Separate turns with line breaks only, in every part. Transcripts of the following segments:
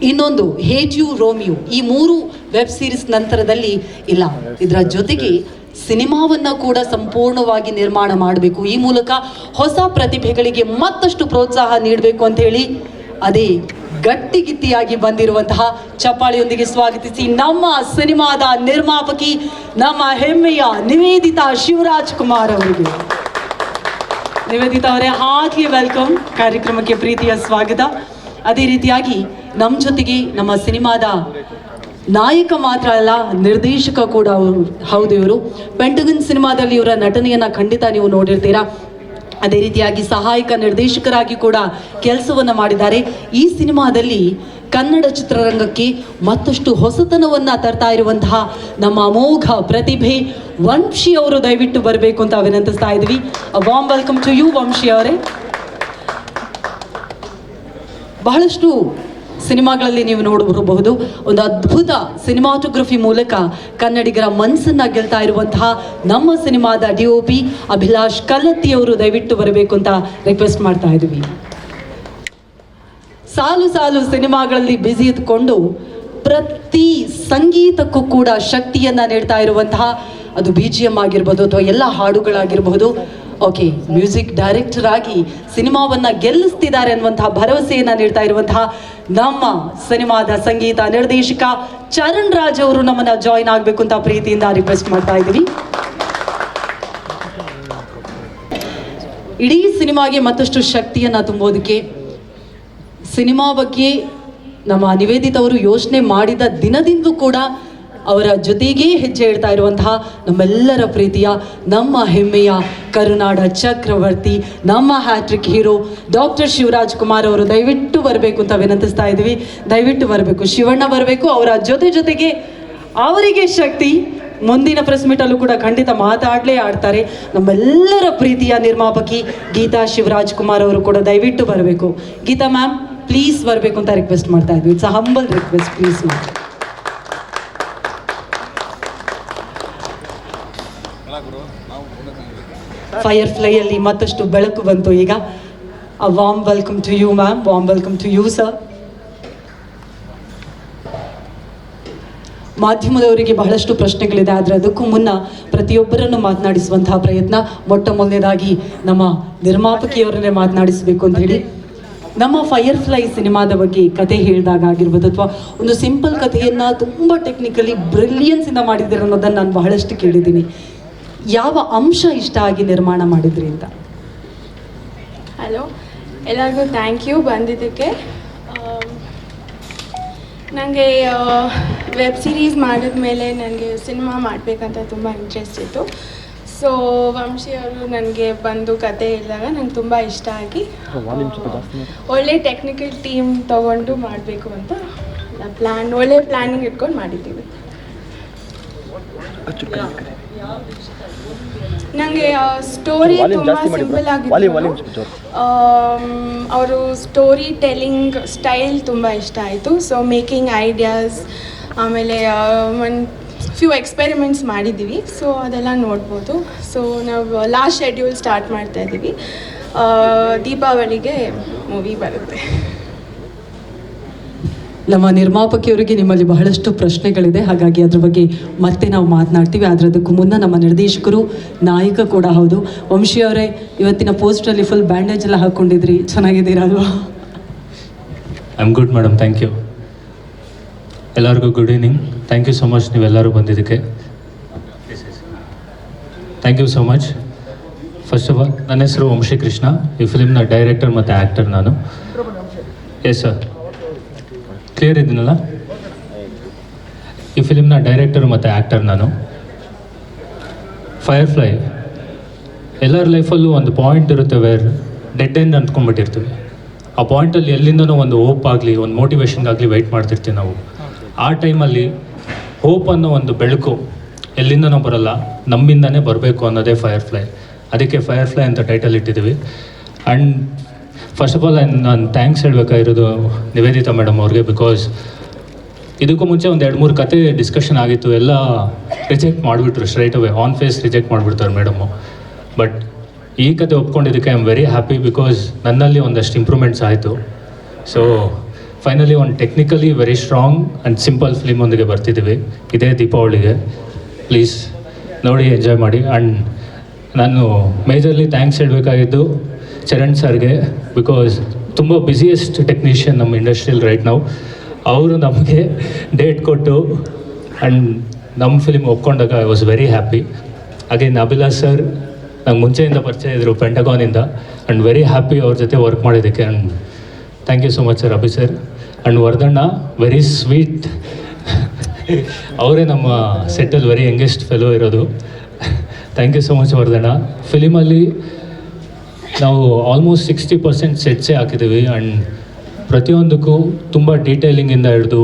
ಇನ್ನೊಂದು hate you Romeo, ಈ 3 web series ನಂತರದಲ್ಲಿ ಇಲ್ಲ, ಇದರ ಜೊತೆಗೆ ಸಿನಿಮಾವನ್ನ ಕೂಡ ಸಂಪೂರ್ಣವಾಗಿ ನಿರ್ಮಾಣ ಮಾಡಬೇಕು. ಈ ಮೂಲಕ ಹೊಸ ಪ್ರತಿಭೆಗಳಿಗೆ ಮತ್ತಷ್ಟು ಪ್ರೋತ್ಸಾಹ ನೀಡಬೇಕು ಅಂತ ಹೇಳಿ ಅದೇ ಗಟ್ಟಿಗಿತ್ತಿಯಾಗಿ ಬಂದಿರುವಂತಹ ಚಪ್ಪಾಳಿಯೊಂದಿಗೆ ಸ್ವಾಗತಿಸಿ ನಮ್ಮ ಸಿನಿಮಾದ ನಿರ್ಮಾಪಕಿ, ನಮ್ಮ ಹೆಮ್ಮೆಯ ನಿವೇದಿತಾ ಶಿವರಾಜ್ ಕುಮಾರ್ ಅವರಿಗೆ. ನಿವೇದಿತಾ ಅವರೇ, ಹಾರ್ಟ್ಲಿ ವೆಲ್ಕಮ್, ಕಾರ್ಯಕ್ರಮಕ್ಕೆ ಪ್ರೀತಿಯ ಸ್ವಾಗತ. ಅದೇ ರೀತಿಯಾಗಿ ನಮ್ಮ ಜೊತೆಗೆ ನಮ್ಮ ಸಿನಿಮಾದ ನಾಯಕ ಮಾತ್ರ ಅಲ್ಲ, ನಿರ್ದೇಶಕ ಕೂಡ ಹೌದು. ಇವರು ಪೆಂಟಗನ್ ಸಿನಿಮಾದಲ್ಲಿ ಇವರ ನಟನೆಯನ್ನ ಖಂಡಿತ ನೀವು ನೋಡಿರ್ತೀರಾ. ಅದೇ ರೀತಿಯಾಗಿ ಸಹಾಯಕ ನಿರ್ದೇಶಕರಾಗಿ ಕೂಡ ಕೆಲಸವನ್ನ ಮಾಡಿದ್ದಾರೆ. ಈ ಸಿನಿಮಾದಲ್ಲಿ ಕನ್ನಡ ಚಿತ್ರರಂಗಕ್ಕೆ ಮತ್ತಷ್ಟು ಹೊಸತನವನ್ನ ತರ್ತಾ ಇರುವಂತಹ ನಮ್ಮ ಅಮೋಘ ಪ್ರತಿಭೆ ವಂಶಿ ಅವರು ದಯವಿಟ್ಟು ಬರಬೇಕು ಅಂತ ವಿನಂತಿಸ್ತಾ ಇದ್ವಿ. Warm welcome to you Vamshi ಅವರೇ. ಬಹಳಷ್ಟು ಸಿನಿಮಾಗಳಲ್ಲಿ ನೀವು ನೋಡಬಹುದು, ಒಂದು ಅದ್ಭುತ ಸಿನಿಮಾಟೋಗ್ರಫಿ ಮೂಲಕ ಕನ್ನಡಿಗರ ಮನಸ್ಸನ್ನ ಗೆಲ್ತಾ ಇರುವಂತಹ ನಮ್ಮ ಸಿನಿಮಾದ DOP ಅಭಿಲಾಷ್ ಕಲ್ಲತ್ತಿ ಅವರು ದಯವಿಟ್ಟು ಬರಬೇಕು ಅಂತ ರಿಕ್ವೆಸ್ಟ್ ಮಾಡ್ತಾ ಇದ್ವಿ. ಸಾಲು ಸಾಲು ಸಿನಿಮಾಗಳಲ್ಲಿ ಬ್ಯುಸಿ ಇದ್ಕೊಂಡು ಪ್ರತಿ ಸಂಗೀತಕ್ಕೂ ಕೂಡ ಶಕ್ತಿಯನ್ನ ನೀಡ್ತಾ ಇರುವಂತಹ, ಅದು BGM ಆಗಿರ್ಬೋದು ಅಥವಾ ಎಲ್ಲ ಹಾಡುಗಳಾಗಿರಬಹುದು. ಓಕೆ, ಮ್ಯೂಸಿಕ್ ಡೈರೆಕ್ಟರ್ ಆಗಿ ಸಿನಿಮಾವನ್ನ ಗೆಲ್ಲಿಸ್ತಿದ್ದಾರೆ ಅನ್ನುವಂತಹ ಭರವಸೆಯನ್ನ ನೀಡ್ತಾ ಇರುವಂತಹ ನಮ್ಮ ಸಿನಿಮಾದ ಸಂಗೀತ ನಿರ್ದೇಶಕ ಚರಣ್ ರಾಜ್ ಅವರು ನಮ್ಮನ್ನ ಜಾಯಿನ್ ಆಗಬೇಕು ಅಂತ ಪ್ರೀತಿಯಿಂದ ರಿಕ್ವೆಸ್ಟ್ ಮಾಡ್ತಾ ಇದ್ದೀವಿ. ಇಡೀ ಸಿನಿಮಾಗೆ ಮತ್ತಷ್ಟು ಶಕ್ತಿಯನ್ನ ತುಂಬೋದಕ್ಕೆ ಸಿನಿಮಾ ಬಗ್ಗೆ ನಮ್ಮ ನಿವೇದಿತ ಅವರು ಯೋಚನೆ ಮಾಡಿದ ದಿನದಿಂದಲೂ ಕೂಡ ಅವರ ಜೊತೆಗೇ ಹೆಜ್ಜೆ ಇಡ್ತಾ ಇರುವಂತಹ ನಮ್ಮೆಲ್ಲರ ಪ್ರೀತಿಯ, ನಮ್ಮ ಹೆಮ್ಮೆಯ ಕರುನಾಡ ಚಕ್ರವರ್ತಿ, ನಮ್ಮ hattrick hero doctor Shivaraj Kumar ಅವರು ದಯವಿಟ್ಟು ಬರಬೇಕು ಅಂತ ವಿನಂತಿಸ್ತಾ ಇದ್ವಿ. ದಯವಿಟ್ಟು ಬರಬೇಕು, ಶಿವಣ್ಣ ಬರಬೇಕು. ಅವರ ಜೊತೆಗೆ ಅವರಿಗೆ ಶಕ್ತಿ ಮುಂದಿನ ಪ್ರೆಸ್ ಮೀಟಲ್ಲೂ ಕೂಡ ಖಂಡಿತ ಆಡ್ತಾರೆ. ನಮ್ಮೆಲ್ಲರ ಪ್ರೀತಿಯ ನಿರ್ಮಾಪಕಿ ಗೀತಾ ಶಿವರಾಜ್ ಕುಮಾರ್ ಅವರು ಕೂಡ ದಯವಿಟ್ಟು ಬರಬೇಕು. ಗೀತಾ ಮ್ಯಾಮ್ ಪ್ಲೀಸ್ ಬರಬೇಕು ಅಂತ ರಿಕ್ವೆಸ್ಟ್ ಮಾಡ್ತಾ ಇದ್ವಿ. It's a humble request, please ma'am. Fire ಫ್ಲೈಯಲ್ಲಿ ಮತ್ತಷ್ಟು ಬೆಳಕು ಬಂತು ಈಗ. A warm welcome to you ma'am, warm welcome to you sir. ಮಾಧ್ಯಮದವರಿಗೆ ಬಹಳಷ್ಟು ಪ್ರಶ್ನೆಗಳಿದೆ, ಆದರೆ ಅದಕ್ಕೂ ಮುನ್ನ ಪ್ರತಿಯೊಬ್ಬರನ್ನು ಮಾತನಾಡಿಸುವಂತಹ ಪ್ರಯತ್ನ. ಮೊಟ್ಟ ಮೊದಲನೇದಾಗಿ ನಮ್ಮ ನಿರ್ಮಾಪಕಿಯವರನ್ನೇ ಮಾತನಾಡಿಸಬೇಕು ಅಂತ ಹೇಳಿ, ನಮ್ಮ ಫೈರ್ ಫ್ಲೈ ಸಿನಿಮಾದ ಬಗ್ಗೆ ಕತೆ ಹೇಳಿದಾಗ ಆಗಿರ್ಬೋದು, ಅಥವಾ ಒಂದು ಸಿಂಪಲ್ ಕಥೆಯನ್ನು ತುಂಬ ಟೆಕ್ನಿಕಲಿ ಬ್ರಿಲಿಯನ್ಸಿಂದ ಮಾಡಿದ್ದೀರ ಅನ್ನೋದನ್ನು ನಾನು ಬಹಳಷ್ಟು ಕೇಳಿದ್ದೀನಿ. ಯಾವ ಅಂಶ ಇಷ್ಟ ಆಗಿ ನಿರ್ಮಾಣ ಮಾಡಿದ್ರಿ ಅಂತ?
ಹಲೋ, ಎಲ್ಲರಿಗೂ ಥ್ಯಾಂಕ್ ಯು ಬಂದಿದ್ದಕ್ಕೆ. ನನಗೆ ವೆಬ್ ಸೀರೀಸ್ ಮಾಡಿದ್ಮೇಲೆ ನನಗೆ ಸಿನಿಮಾ ಮಾಡಬೇಕಂತ ತುಂಬ ಇಂಟ್ರೆಸ್ಟ್ ಇತ್ತು. ಸೊ ವಂಶಿ ಅವರು ನನಗೆ ಬಂದು ಕತೆ ಹೇಳಿದಾಗ ನಂಗೆ ತುಂಬ ಇಷ್ಟ ಆಗಿ ಒಳ್ಳೆ ಟೆಕ್ನಿಕಲ್ ಟೀಮ್ ತೊಗೊಂಡು ಮಾಡಬೇಕು ಅಂತ ಒಳ್ಳೆ ಪ್ಲ್ಯಾನಿಂಗ್ ಇಟ್ಕೊಂಡು ಮಾಡಿದ್ದೀವಿ. ನನಗೆ ಸ್ಟೋರಿ ತುಂಬ ಸಿಂಪಲ್ ಆಗಿತ್ತು. ಅವರು ಸ್ಟೋರಿ ಟೆಲ್ಲಿಂಗ್ ಸ್ಟೈಲ್ ತುಂಬ ಇಷ್ಟ ಆಯಿತು. ಸೊ ಮೇಕಿಂಗ್ ಐಡಿಯಾಸ್, ಆಮೇಲೆ ಒಂದು ಫ್ಯೂ ಎಕ್ಸ್ಪೆರಿಮೆಂಟ್ಸ್ ಮಾಡಿದ್ದೀವಿ. ಸೊ ಅದೆಲ್ಲ ನೋಡ್ಬೋದು. ಸೊ ನಾವು ಲಾಸ್ಟ್ ಶೆಡ್ಯೂಲ್ ಸ್ಟಾರ್ಟ್ ಮಾಡ್ತಾ ಇದ್ದೀವಿ. ದೀಪಾವಳಿಗೆ ಮೂವಿ ಬರುತ್ತೆ.
ನಮ್ಮ ನಿರ್ಮಾಪಕಿಯವರಿಗೆ ನಿಮ್ಮಲ್ಲಿ ಬಹಳಷ್ಟು ಪ್ರಶ್ನೆಗಳಿದೆ, ಹಾಗಾಗಿ ಅದ್ರ ಬಗ್ಗೆ ಮತ್ತೆ ನಾವು ಮಾತನಾಡ್ತೀವಿ. ಆದರೆ ಅದಕ್ಕೂ ಮುನ್ನ ನಮ್ಮ ನಿರ್ದೇಶಕರು ನಾಯಕ ಕೂಡ ಹೌದು. ವಂಶಿ ಅವರೇ, ಇವತ್ತಿನ ಪೋಸ್ಟಲ್ಲಿ ಫುಲ್ ಬ್ಯಾಂಡೇಜ್ ಎಲ್ಲ ಹಾಕ್ಕೊಂಡಿದ್ರಿ, ಚೆನ್ನಾಗಿದ್ದೀರಲ್ವಾ?
I am good madam, thank you. ಎಲ್ಲರಿಗೂ good evening. Thank you so much ನೀವೆಲ್ಲರೂ ಬಂದಿದ್ದಕ್ಕೆ. Thank you so much. First of all, ನನ್ನ ಹೆಸರು ವಂಶಿ ಕೃಷ್ಣ. ಈ ಫಿಲಿಮ್ನ ಡೈರೆಕ್ಟರ್ ಮತ್ತು ಆ್ಯಕ್ಟರ್ ನಾನು. ಎಸ್ ಸರ್, ಕ್ಲಿಯರ್ ಇದ್ದೀನಲ್ಲ? ಈ ಫಿಲಿಮ್ನ ಡೈರೆಕ್ಟರ್ ಮತ್ತು ಆ್ಯಕ್ಟರ್ ನಾನು. ಫೈರ್ ಫ್ಲೈ, ಎಲ್ಲರ ಲೈಫಲ್ಲೂ ಒಂದು ಪಾಯಿಂಟ್ ಇರುತ್ತೆ ವೇರ್ ಡೆಡ್ ಎಂಡ್ ಅಂದ್ಕೊಂಡ್ಬಿಟ್ಟಿರ್ತೀವಿ. ಆ ಪಾಯಿಂಟಲ್ಲಿ ಎಲ್ಲಿಂದನೂ ಒಂದು ಹೋಪ್ ಆಗಲಿ, ಒಂದು ಮೋಟಿವೇಶನ್ಗಾಗಲಿ ವೆಯ್ಟ್ ಮಾಡ್ತಿರ್ತೀವಿ ನಾವು. ಆ ಟೈಮಲ್ಲಿ ಹೋಪ್ ಅನ್ನೋ ಒಂದು ಬೆಳಕು ಎಲ್ಲಿಂದನೂ ಬರಲ್ಲ, ನಮ್ಮಿಂದನೇ ಬರಬೇಕು ಅನ್ನೋದೇ ಫೈರ್ ಫ್ಲೈ. ಅದಕ್ಕೆ ಫೈರ್ ಫ್ಲೈ ಅಂತ ಟೈಟಲ್ ಇಟ್ಟಿದ್ದೀವಿ. ಆ್ಯಂಡ್ ಫಸ್ಟ್ ಆಫ್ ಆಲ್ ನಾನು ಥ್ಯಾಂಕ್ಸ್ ಹೇಳಬೇಕಾಗಿರೋದು ನಿವೇದಿತಾ ಮೇಡಮ್ ಅವ್ರಿಗೆ. ಬಿಕಾಸ್ ಇದಕ್ಕೂ ಮುಂಚೆ ಒಂದು 2-3 ಕತೆ ಡಿಸ್ಕಷನ್ ಆಗಿತ್ತು, ಎಲ್ಲ ರಿಜೆಕ್ಟ್ ಮಾಡಿಬಿಟ್ರು, straight away on face reject ಮಾಡಿಬಿಡ್ತಾರೆ ಮೇಡಮು. ಬಟ್ ಈ ಕತೆ ಒಪ್ಕೊಂಡಿದ್ದಕ್ಕೆ I am very happy, because ನನ್ನಲ್ಲಿ ಒಂದಷ್ಟು ಇಂಪ್ರೂವ್ಮೆಂಟ್ಸ್ ಆಯಿತು. ಸೊ ಫೈನಲಿ ಒಂದು technically very strong and simple ಫಿಲ್ಮೊಂದಿಗೆ ಬರ್ತಿದ್ದೀವಿ ಇದೇ ದೀಪಾವಳಿಗೆ. ಪ್ಲೀಸ್ ನೋಡಿ ಎಂಜಾಯ್ ಮಾಡಿ. ಆ್ಯಂಡ್ ನಾನು ಮೇಜರ್ಲಿ ಥ್ಯಾಂಕ್ಸ್ ಹೇಳಬೇಕಾಗಿದ್ದು ಚರಣ್ ಸರ್ಗೆ, ಬಿಕಾಸ್ ತುಂಬ ಬ್ಯುಸಿಯೆಸ್ಟ್ ಟೆಕ್ನಿಷಿಯನ್ ನಮ್ಮ ಇಂಡಸ್ಟ್ರಿಯಲ್ಲಿ ರೈಟ್ ನಾವು. ಅವರು ನಮಗೆ ಡೇಟ್ ಕೊಟ್ಟು ಆ್ಯಂಡ್ ನಮ್ಮ ಫಿಲ್ಮ್ ಒಪ್ಕೊಂಡಾಗ I was very happy. Again Abhilash sir ನಂಗೆ ಮುಂಚೆಯಿಂದ ಪರಿಚಯ ಇದ್ದರು ಪೆಂಟಗಾನಿಂದ, ಆ್ಯಂಡ್ ವೆರಿ ಹ್ಯಾಪಿ ಅವ್ರ ಜೊತೆ ವರ್ಕ್ ಮಾಡಿದ್ದಕ್ಕೆ. And thank you so much sir Abhi sir. And Vardhanna very sweet, ಅವರೇ ನಮ್ಮ ಸೆಟ್ಟಲ್ಲಿ ವೆರಿ ಯಂಗೆಸ್ಟ್ ಫೆಲೋ ಇರೋದು. Thank you so much Vardhanna. ಫಿಲಿಮಲ್ಲಿ ನಾವು ಆಲ್ಮೋಸ್ಟ್ 60% ಸೆಟ್ಸೇ ಹಾಕಿದ್ದೀವಿ. ಆ್ಯಂಡ್ ಪ್ರತಿಯೊಂದಕ್ಕೂ ತುಂಬ ಡೀಟೇಲಿಂಗಿಂದ ಹಿಡಿದು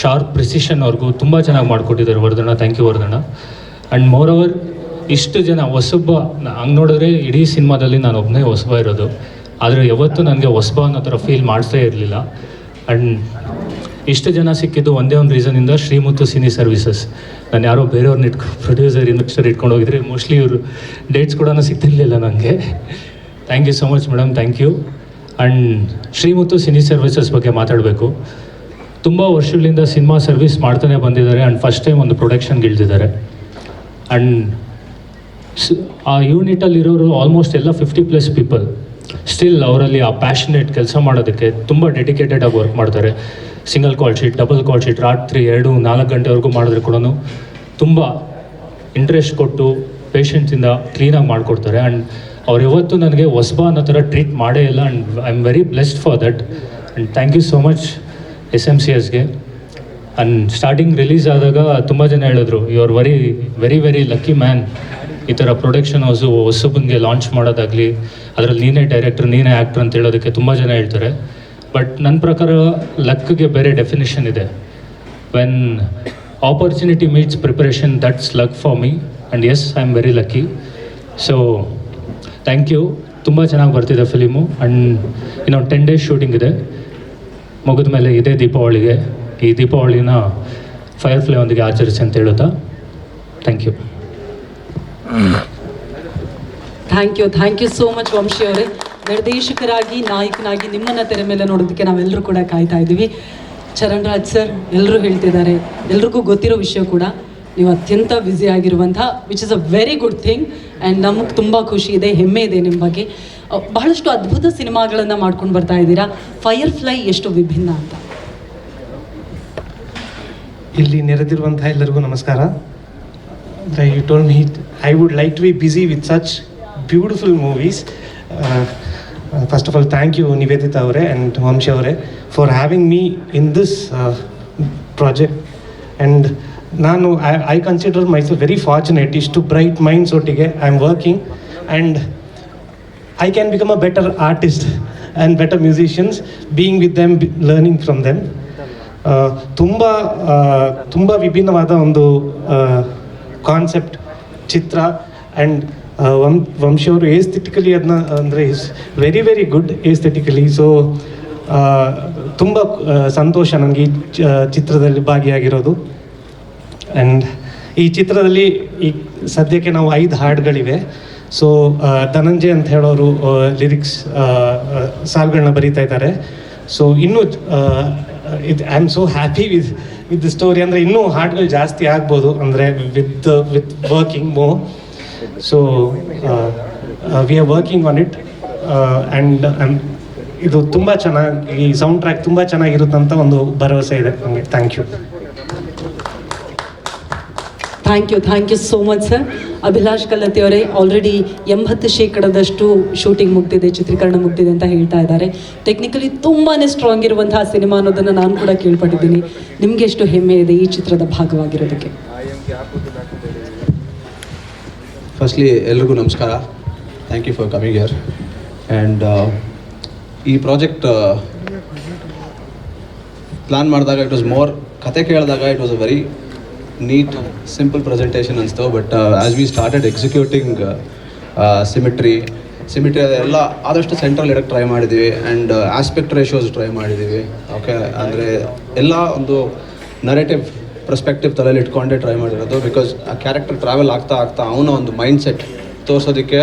ಶಾರ್ಪ್ ಪ್ರಿಸಿಷನ್ವರೆಗೂ ತುಂಬ ಚೆನ್ನಾಗಿ ಮಾಡಿಕೊಟ್ಟಿದ್ದಾರೆ Vardhanna. Thank you Vardhanna. And moreover ಇಷ್ಟು ಜನ ಹೊಸಬ, ಹಂಗೆ ನೋಡಿದ್ರೆ ಇಡೀ ಸಿನಿಮಾದಲ್ಲಿ ನಾನು ಒಬ್ಬನೇ ಹೊಸಬ ಇರೋದು, ಆದರೆ ಯಾವತ್ತೂ ನನಗೆ ಹೊಸಬ ಅನ್ನೋ ಥರ ಫೀಲ್ ಮಾಡಿಸೇ ಇರಲಿಲ್ಲ. ಆ್ಯಂಡ್ ಇಷ್ಟು ಜನ ಸಿಕ್ಕಿದ್ದು ಒಂದೇ ಒಂದು ರೀಸನಿಂದ, ಶ್ರೀಮುತ್ತು ಸಿನಿ ಸರ್ವಿಸಸ್. ನಾನು ಯಾರೋ ಬೇರೆಯವ್ರನ್ನ ಪ್ರೊಡ್ಯೂಸರ್ ಇನ್ವೆಸ್ಟರ್ ಇಟ್ಕೊಂಡು ಹೋಗಿದ್ರೆ ಮೋಸ್ಟ್ಲಿ ಇವರು ಡೇಟ್ಸ್ ಕೂಡ ಸಿಗ್ತಿರ್ಲಿಲ್ಲ ನನಗೆ. Thank you so much madam, thank you. And Shrimuthu cine services ಬಗ್ಗೆ ಮಾತಾಡಬೇಕು. ತುಂಬ ವರ್ಷಗಳಿಂದ ಸಿನಿಮಾ ಸರ್ವಿಸ್ ಮಾಡ್ತಾನೆ ಬಂದಿದ್ದಾರೆ. ಆ್ಯಂಡ್ ಫಸ್ಟ್ ಟೈಮ್ ಒಂದು ಪ್ರೊಡಕ್ಷನ್ಗೆ ಇಳಿದಿದ್ದಾರೆ. ಆ್ಯಂಡ್ ಆ ಯೂನಿಟಲ್ಲಿರೋರು ಆಲ್ಮೋಸ್ಟ್ ಎಲ್ಲ 50+ ಪೀಪಲ್. ಸ್ಟಿಲ್ ಅವರಲ್ಲಿ ಆ ಪ್ಯಾಷನೇಟ್ ಕೆಲಸ ಮಾಡೋದಕ್ಕೆ ತುಂಬ ಡೆಡಿಕೇಟೆಡಾಗಿ ವರ್ಕ್ ಮಾಡ್ತಾರೆ. Single call sheet, double call sheet, ರಾತ್ರಿ 2-4 ಗಂಟೆವರೆಗೂ ಮಾಡಿದ್ರೆ ಕೂಡ ತುಂಬ ಇಂಟ್ರೆಸ್ಟ್ ಕೊಟ್ಟು ಪೇಷನ್ಸಿಂದ ಕ್ಲೀನಾಗಿ ಮಾಡಿಕೊಡ್ತಾರೆ. ಆ್ಯಂಡ್ ಅವ್ರು ಯಾವತ್ತೂ ನನಗೆ ಹೊಸಬ ಅನ್ನೋ ಥರ ಟ್ರೀಟ್ ಮಾಡೇ ಇಲ್ಲ. And I am very blessed for that. And thank you so much SMCSಗೆ. ಆ್ಯಂಡ್ ಸ್ಟಾರ್ಟಿಂಗ್ ರಿಲೀಸ್ ಆದಾಗ ತುಂಬ ಜನ ಹೇಳಿದ್ರು, you are very very very lucky man, ಈ ಥರ ಪ್ರೊಡಕ್ಷನ್ ಹೌಸು ಹೊಸಬನಿಗೆ ಲಾಂಚ್ ಮಾಡೋದಾಗಲಿ, ಅದರಲ್ಲಿ ನೀನೇ ಡೈರೆಕ್ಟ್ರ್, ನೀನೇ ಆ್ಯಕ್ಟ್ರ್ ಅಂತ ಹೇಳೋದಕ್ಕೆ ತುಂಬ ಜನ ಹೇಳ್ತಾರೆ. ಬಟ್ ನನ್ನ ಪ್ರಕಾರ ಲಕ್ಗೆ ಬೇರೆ ಡೆಫಿನೇಷನ್ ಇದೆ. When opportunity meets preparation, that's luck for me. And yes, I am very lucky. So thank you. ತುಂಬ ಚೆನ್ನಾಗಿ ಬರ್ತಿದೆ ಫಿಲಿಮು. ಆ್ಯಂಡ್ ಇನ್ನೊಂದು 10 days ಶೂಟಿಂಗ್ ಇದೆ. ಮುಗಿದ ಮೇಲೆ ಇದೇ ದೀಪಾವಳಿಗೆ, ಈ ದೀಪಾವಳಿನ ಫೈರ್ಫ್ಲೈ ಒಂದಿಗೆ ಆಚರಿಸಿ ಅಂತ ಹೇಳುತ್ತಾ thank you.
Thank you so much Vamshi ಅವರೇ. ನಿರ್ದೇಶಕರಾಗಿ, ನಾಯಕನಾಗಿ ನಿಮ್ಮನ್ನು ತೆರೆ ಮೇಲೆ ನೋಡೋದಕ್ಕೆ ನಾವೆಲ್ಲರೂ ಕೂಡ ಕಾಯ್ತಾ ಇದ್ದೀವಿ. ಚರಣ್ ರಾಜ್ ಸರ್, ಎಲ್ಲರೂ ಹೇಳ್ತಿದ್ದಾರೆ, ಎಲ್ರಿಗೂ ಗೊತ್ತಿರೋ ವಿಷಯ ಕೂಡ, ನೀವು ಅತ್ಯಂತ ಬ್ಯುಸಿ ಆಗಿರುವಂಥ, which is a very good thing. And ನಮಗೆ ತುಂಬ ಖುಷಿ ಇದೆ, ಹೆಮ್ಮೆ ಇದೆ ನಿಮ್ಮ ಬಗ್ಗೆ. ಬಹಳಷ್ಟು ಅದ್ಭುತ ಸಿನಿಮಾಗಳನ್ನು ಮಾಡ್ಕೊಂಡು ಬರ್ತಾ ಇದ್ದೀರಾ. ಫೈರ್ಫ್ಲೈ ಎಷ್ಟು ವಿಭಿನ್ನ ಅಂತ.
ಇಲ್ಲಿ ನೆರೆದಿರುವಂತಹ ಎಲ್ಲರಿಗೂ ನಮಸ್ಕಾರ. You told me I would like to be busy with such beautiful movies. First of all thank you Nivedita ಅವರೇ ಆ್ಯಂಡ್ ವಂಶಿ ಅವರೇ for having me in this project. And ನಾನು I consider myself very fortunate. ಇಷ್ಟು bright minds ಒಟ್ಟಿಗೆ I am working and I can become a better artist and better musicians being with them, learning from them. ತುಂಬ ವಿಭಿನ್ನವಾದ ಒಂದು concept Chitra. And Vamshi ಅವರು aesthetically ಅದನ್ನ ಅಂದರೆ is very very good aesthetically. So ತುಂಬ ಸಂತೋಷ ನನಗೆ ಈ ಚಿತ್ರದಲ್ಲಿ ಭಾಗಿಯಾಗಿರೋದು. ಆ್ಯಂಡ್ ಈ ಚಿತ್ರದಲ್ಲಿ ಈ ಸದ್ಯಕ್ಕೆ ನಾವು 5 ಹಾಡುಗಳಿವೆ. ಸೊ ಧನಂಜಯ್ ಅಂತ ಹೇಳೋರು ಲಿರಿಕ್ಸ್ ಸಾಲುಗಳನ್ನ ಬರೀತಾ ಇದ್ದಾರೆ. ಸೊ ಇನ್ನೂ I am so happy with the story. ಅಂದರೆ ಇನ್ನೂ ಹಾಡುಗಳು ಜಾಸ್ತಿ ಆಗ್ಬೋದು, ಅಂದರೆ with working more. So we are working on it. And ಇದು ತುಂಬ ಚೆನ್ನಾಗಿ, ಈ ಸೌಂಡ್ ಟ್ರ್ಯಾಕ್ ತುಂಬ ಚೆನ್ನಾಗಿರುತ್ತಂತ ಒಂದು ಭರವಸೆ ಇದೆ ನನಗೆ. Thank you.
Thank you so much sir. Abhilash Kallatti ಅವರೇ, ಆಲ್ರೆಡಿ 80% ಶೂಟಿಂಗ್ ಮುಗ್ದಿದೆ, ಚಿತ್ರೀಕರಣ ಮುಗ್ದಿದೆ ಅಂತ ಹೇಳ್ತಾ ಇದ್ದಾರೆ. ಟೆಕ್ನಿಕಲಿ ತುಂಬಾ ಸ್ಟ್ರಾಂಗ್ ಇರುವಂತಹ ಸಿನಿಮಾ ಅನ್ನೋದನ್ನು ನಾನು ಕೂಡ ಕೇಳ್ಪಟ್ಟಿದ್ದೀನಿ. ನಿಮಗೆ ಎಷ್ಟು ಹೆಮ್ಮೆ ಇದೆ ಈ ಚಿತ್ರದ ಭಾಗವಾಗಿರೋದಕ್ಕೆ?
ಫಸ್ಟ್ಲಿ ಎಲ್ರಿಗೂ ನಮಸ್ಕಾರ. Thank you for coming here. And ಈ ಪ್ರಾಜೆಕ್ಟ್ ಪ್ಲ್ಯಾನ್ ಮಾಡಿದಾಗ ಇಟ್ ವಾಸ್ ಮೋರ್, ಕತೆ ಕೇಳಿದಾಗ it was a very neat simple presentation ಅನಿಸ್ತು. But as we started executing symmetry ಎಲ್ಲ ಆದಷ್ಟು ಸೆಂಟ್ರಲ್ ಇಡಕ್ಕೆ ಟ್ರೈ ಮಾಡಿದ್ದೀವಿ. ಆ್ಯಂಡ್ ಆಸ್ಪೆಕ್ಟ್ ರೇಷೋಸ್ ಟ್ರೈ ಮಾಡಿದ್ದೀವಿ. ಓಕೆ, ಅಂದರೆ ಎಲ್ಲ ಒಂದು ನರೇಟಿವ್ ಪರ್ಸ್ಪೆಕ್ಟಿವ್ ತಲೆಯಲ್ಲಿ ಇಟ್ಕೊಂಡೇ ಟ್ರೈ ಮಾಡಿರೋದು. ಬಿಕಾಸ್ ಆ ಕ್ಯಾರೆಕ್ಟರ್ ಟ್ರಾವೆಲ್ ಆಗ್ತಾ ಅವನ ಒಂದು ಮೈಂಡ್ ಸೆಟ್ ತೋರಿಸೋದಕ್ಕೆ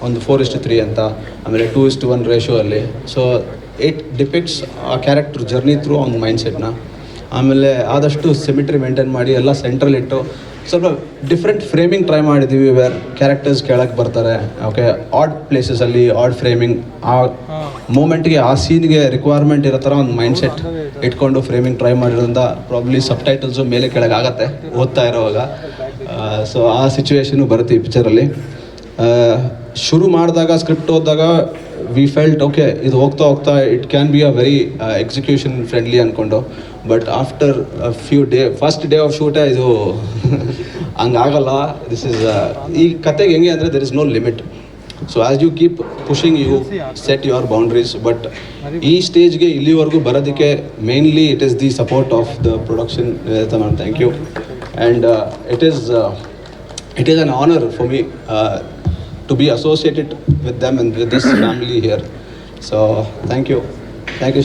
ಒಂದು 4:3 ಅಂತ, ಆಮೇಲೆ 2:1 ರೇಷೋ ಅಲ್ಲಿ. ಸೊ ಇಟ್ ಡಿಪಿಕ್ಟ್ಸ್ ಆ ಕ್ಯಾರೆಕ್ಟರ್ ಜರ್ನಿ ಥ್ರೂ ಅವ್ನ ಮೈಂಡ್ಸೆಟ್ನ. ಆಮೇಲೆ ಆದಷ್ಟು ಸಿಮಿಟ್ರಿ ಮೇಂಟೈನ್ ಮಾಡಿ ಎಲ್ಲ ಸೆಂಟ್ರಲ್ ಇಟ್ಟು ಸ್ವಲ್ಪ ಡಿಫ್ರೆಂಟ್ ಫ್ರೇಮಿಂಗ್ ಟ್ರೈ ಮಾಡಿದ್ದೀವಿ, ವೇರ್ ಕ್ಯಾರೆಕ್ಟರ್ಸ್ ಕೆಳಗೆ ಬರ್ತಾರೆ. ಓಕೆ, ಆಡ್ ಪ್ಲೇಸಸಲ್ಲಿ ಆಡ್ ಫ್ರೇಮಿಂಗ್, ಆ ಮೂಮೆಂಟ್ಗೆ ಆ ಸೀನ್ಗೆ ರಿಕ್ವೈರ್ಮೆಂಟ್ ಇರೋ ಥರ ಒಂದು ಮೈಂಡ್ಸೆಟ್ ಇಟ್ಕೊಂಡು ಫ್ರೇಮಿಂಗ್ ಟ್ರೈ ಮಾಡಿರೋದ್ರಿಂದ ಪ್ರಾಬ್ಲಿ ಸಬ್ ಟೈಟಲ್ಸು ಮೇಲೆ ಕೆಳಗೆ ಆಗುತ್ತೆ ಓದ್ತಾ ಇರೋವಾಗ. ಸೊ ಆ ಸಿಚುವೇಶನು ಬರುತ್ತೆ ಈ ಪಿಕ್ಚರಲ್ಲಿ. ಶುರು ಮಾಡಿದಾಗ ಸ್ಕ್ರಿಪ್ಟ್ ಓದಿದಾಗ ವಿ ಫೆಲ್ಟ್ ಓಕೆ, ಇದು ಹೋಗ್ತಾ ಹೋಗ್ತಾ it can be a very execution friendly ಅಂದ್ಕೊಂಡು. But after few day, first day of ಶೂಟೇ ಇದು ಹಂಗಾಗಲ್ಲ. ದಿಸ್ ಇಸ್ ಈ ಕತೆಗೆ ಹೆಂಗೆ ಅಂದರೆ there is no limit. So as you keep pushing you set your boundaries. But ಈ ಸ್ಟೇಜ್ಗೆ ಇಲ್ಲಿವರೆಗೂ ಬರೋದಕ್ಕೆ mainly it is the support of the production. Ma'am, thank you. And it is an honor for me to be associated with them and with this family here. So thank you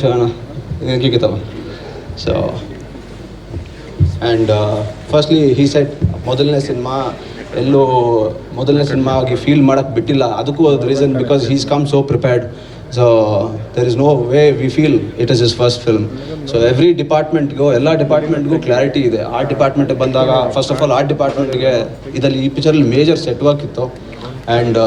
Shavana, thank you Kitava. So and firstly he said ಮೊದಲನೇ cinema ಆಗಿ feel ಮಾಡೋಕ್ಕೆ ಬಿಟ್ಟಿಲ್ಲ. ಅದಕ್ಕೂ ಒಂದು reason, because he's come so prepared. So there is no way we feel it is his first film. So every departmentಗೂ, ಎಲ್ಲ ಡಿಪಾರ್ಟ್ಮೆಂಟ್ಗೂ clarity ಇದೆ. ಆರ್ಟ್ ಡಿಪಾರ್ಟ್ಮೆಂಟಿಗೆ ಬಂದಾಗ ಫಸ್ಟ್ ಆಫ್ ಆಲ್ ಆರ್ಟ್ ಡಿಪಾರ್ಟ್ಮೆಂಟ್ಗೆ ಇದರಲ್ಲಿ ಈ ಪಿಕ್ಚರಲ್ಲಿ ಮೇಜರ್ ಸೆಟ್ ವರ್ಕ್ ಇತ್ತು. And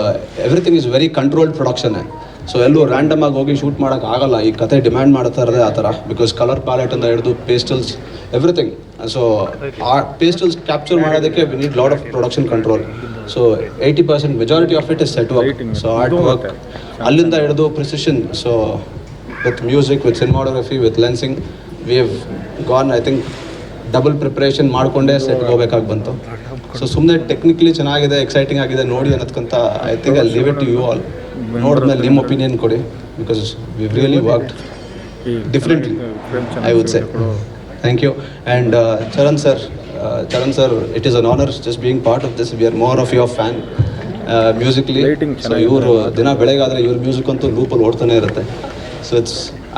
everything is very controlled ಪ್ರೊಡಕ್ಷನ್ನೇ. ಸೊ ಎಲ್ಲೂ ರ್ಯಾಂಡಮ್ ಆಗಿ ಹೋಗಿ ಶೂಟ್ ಮಾಡೋಕ್ಕೆ ಆಗಲ್ಲ. ಈ ಕತೆ ಡಿಮ್ಯಾಂಡ್ ಮಾಡ್ತಾ ಇರೋದೇ ಆ ಥರ, ಬಿಕಾಸ್ ಕಲರ್ ಪ್ಯಾಲೆಟಿಂದ ಹಿಡಿದು ಪೇಸ್ಟಲ್ಸ್ ಎವ್ರಿಥಿಂಗ್. ಸೊ ಆ ಪೇಸ್ಟಲ್ಸ್ ಕ್ಯಾಪ್ಚರ್ ಮಾಡೋದಕ್ಕೆ we need lot of production control. So 80% majority of it is set work. So art work ಅಲ್ಲಿಂದ ಹಿಡಿದು precision. So with music, with cinematography, with lensing, we have gone I think double preparation ಮಾಡಿಕೊಂಡೇ ಸೆಟ್ಗೆ ಹೋಗ್ಬೇಕಾಗಿ ಬಂತು. So ಸುಮ್ಮನೆ technically ಚೆನ್ನಾಗಿದೆ, exciting ಆಗಿದೆ ನೋಡಿ ಅನ್ನೋದಕ್ಕಿಂತ I think I leave it to you all. ನೋಡಿದ್ಮೇಲೆ ನಿಮ್ಮ ಒಪಿನಿಯನ್ ಕೊಡಿ, because we really worked differently I would say. Thank you. And Charan sir, it is an honour just being part of this. We are more of your fan musically. So ಇವರು ದಿನ ಬೆಳಗಾದರೆ ಇವ್ರ music ಅಂತೂ ಲೂಪಲ್ಲಿ ಓಡ್ತಾನೆ ಇರುತ್ತೆ. So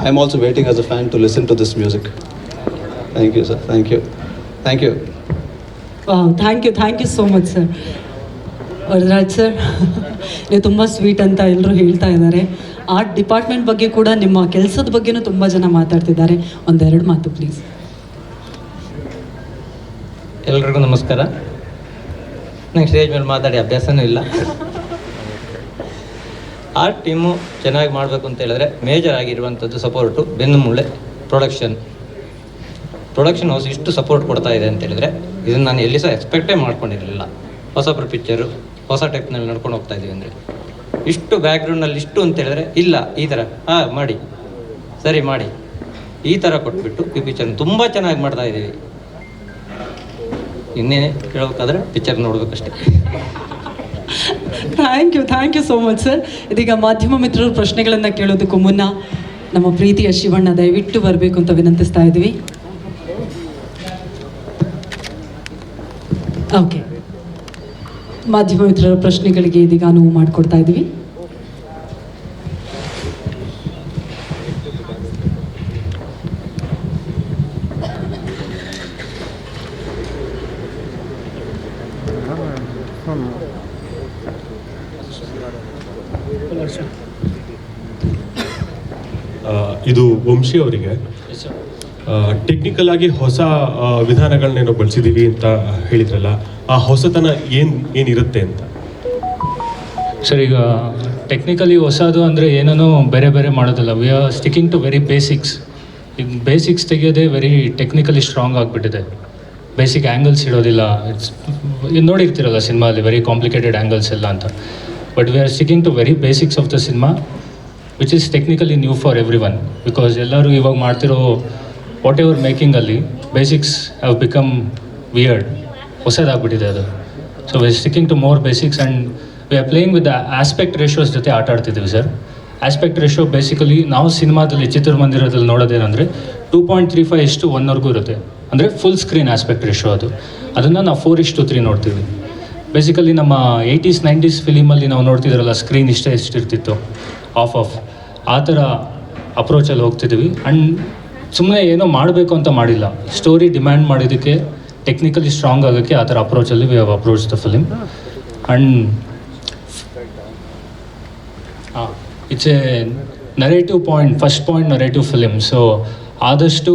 I am also waiting as a fan to listen to this music. Thank you sir. Thank you.
Thank you so much sir. Varadaraj sir, ನೀವು ತುಂಬ ಸ್ವೀಟ್ ಅಂತ ಎಲ್ಲರೂ ಹೇಳ್ತಾ ಇದ್ದಾರೆ. ಆರ್ಟ್ ಡಿಪಾರ್ಟ್ಮೆಂಟ್ ಬಗ್ಗೆ ಕೂಡ, ನಿಮ್ಮ ಕೆಲಸದ ಬಗ್ಗೆನೂ ತುಂಬ ಜನ ಮಾತಾಡ್ತಿದ್ದಾರೆ. ಒಂದೆರಡು ಮಾತು ಪ್ಲೀಸ್.
ಎಲ್ರಿಗೂ ನಮಸ್ಕಾರ. ನಂಗೆ ಸ್ಟೇಜ್ ಮೇಲೆ ಮಾತಾಡಿ ಅಭ್ಯಾಸನೂ ಇಲ್ಲ. ಆರ್ಟ್ ಟೀಮು ಚೆನ್ನಾಗಿ ಮಾಡಬೇಕು ಅಂತ ಹೇಳಿದ್ರೆ ಮೇಜರ್ ಆಗಿರುವಂಥದ್ದು ಸಪೋರ್ಟು, ಬೆನ್ನುಮೂಳೆ ಪ್ರೊಡಕ್ಷನ್ ಹೌಸ್ ಇಷ್ಟು ಸಪೋರ್ಟ್ ಕೊಡ್ತಾ ಇದೆ ಅಂತ ಹೇಳಿದ್ರೆ ಇದನ್ನು ನಾನು ಎಲ್ಲಿ ಸಹ ಎಕ್ಸ್ಪೆಕ್ಟೇ ಮಾಡ್ಕೊಂಡಿರಲಿಲ್ಲ. ಹೊಸಬ್ರು ಪಿಕ್ಚರು ಹೊಸ ಟೈಪ್ನಲ್ಲಿ ನಡ್ಕೊಂಡು ಹೋಗ್ತಾ ಇದ್ದೀವಿ ಅಂದರೆ ಇಷ್ಟು ಬ್ಯಾಕ್ಗ್ರೌಂಡ್ನಲ್ಲಿ ಇಷ್ಟು ಅಂತ ಹೇಳಿದ್ರೆ ಇಲ್ಲ, ಈ ಥರ ಮಾಡಿ, ಸರಿ ಮಾಡಿ, ಈ ಥರ ಕೊಟ್ಬಿಟ್ಟು ಈ ಪಿಕ್ಚರ್ನ ತುಂಬ ಚೆನ್ನಾಗಿ ಮಾಡ್ತಾ ಇದ್ದೀವಿ. ಇನ್ನೇನೆ ಹೇಳಬೇಕಾದ್ರೆ ಪಿಕ್ಚರ್ ನೋಡಬೇಕಷ್ಟೇ.
Thank you so much sir. ಇದೀಗ ಮಾಧ್ಯಮ ಮಿತ್ರರು ಪ್ರಶ್ನೆಗಳನ್ನು ಕೇಳೋದಕ್ಕೂ ಮುನ್ನ ನಮ್ಮ ಪ್ರೀತಿಯ ಶಿವಣ್ಣ ದಯವಿಟ್ಟು ಬರಬೇಕು ಅಂತ ವಿನಂತಿಸ್ತಾ ಇದ್ವಿ. ಓಕೆ, ಮಾಧ್ಯಮ ಮಿತ್ರರ ಪ್ರಶ್ನೆಗಳಿಗೆ ಇದೀಗ ಅನುವು ಮಾಡಿಕೊಡ್ತಾ ಇದ್ದೀವಿ.
ಇದು ವಂಶಿ ಅವರಿಗೆ ಟೆಕ್ನಿಕಲ್ ಆಗಿ ಹೊಸ ವಿಧಾನಗಳನ್ನೇನೋ ಬಳಸಿದ್ದೀವಿ ಅಂತ ಹೇಳಿದ್ರಲ್ಲ, ಆ ಹೊಸತನ ಏನಿರುತ್ತೆ ಅಂತ
ಸರ್? ಈಗ ಟೆಕ್ನಿಕಲಿ ಹೊಸದು ಅಂದರೆ ಏನೇನೋ ಬೇರೆ ಮಾಡೋದಿಲ್ಲ. We are sticking to very basics. ಈಗ ಬೇಸಿಕ್ಸ್ ತೆಗೆಯೋದೇ ವೆರಿ ಟೆಕ್ನಿಕಲಿ ಸ್ಟ್ರಾಂಗ್ ಆಗಿಬಿಟ್ಟಿದೆ. ಬೇಸಿಕ್ ಆ್ಯಂಗಲ್ಸ್ ಇಡೋದಿಲ್ಲ. ನೋಡಿರ್ತೀರಲ್ಲ ಸಿನಿಮಾಲಿ ವೆರಿ ಕಾಂಪ್ಲಿಕೇಟೆಡ್ ಆ್ಯಂಗಲ್ಸ್ ಎಲ್ಲ ಅಂತ. But we are sticking to very basics of the cinema, which is technically new for every one. Because ಎಲ್ಲರೂ ಇವಾಗ ಮಾಡ್ತಿರೋ ವಾಟ್ ಎವರ್ ಮೇಕಿಂಗಲ್ಲಿ ಬೇಸಿಕ್ಸ್ ಹ್ಯಾವ್ ಬಿಕಮ್ ವಿಯರ್ಡ್, ಹೊಸದಾಗ್ಬಿಟ್ಟಿದೆ ಅದು. So we are sticking to more basics and we are playing with the aspect ratios ಜೊತೆ ಆಟ ಆಡ್ತಿದ್ದೀವಿ sir. Aspect ratio basically ನಾವು ಸಿನಿಮಾದಲ್ಲಿ ಚಿತ್ರಮಂದಿರದಲ್ಲಿ ನೋಡೋದೇನೆಂದರೆ 2.35:1 ಇರುತ್ತೆ. ಅಂದರೆ ಫುಲ್ ಸ್ಕ್ರೀನ್ ಆಸ್ಪೆಕ್ಟ್ ರೇಷೋ ಅದು. ಅದನ್ನು ನಾವು 4:3 ನೋಡ್ತೀವಿ. ಬೇಸಿಕಲಿ ನಮ್ಮ 80s 90s ಫಿಲಿಮಲ್ಲಿ ನಾವು ನೋಡ್ತಿದ್ರಲ್ಲ, ಸ್ಕ್ರೀನ್ ಎಷ್ಟಿರ್ತಿತ್ತು ಆಫ್ ಆ ಥರ ಅಪ್ರೋಚಲ್ಲಿ ಹೋಗ್ತಿದ್ದೀವಿ. ಆ್ಯಂಡ್ ಸುಮ್ಮನೆ ಏನೋ ಮಾಡಬೇಕು ಅಂತ ಮಾಡಿಲ್ಲ, ಸ್ಟೋರಿ ಡಿಮ್ಯಾಂಡ್ ಮಾಡಿದ್ದಕ್ಕೆ, ಟೆಕ್ನಿಕಲಿ ಸ್ಟ್ರಾಂಗ್ ಆಗೋಕ್ಕೆ ಆ ಥರ ಅಪ್ರೋಚಲ್ಲಿ we have approach the film. And it's a narrative point, first point narrative film. So ಆದಷ್ಟು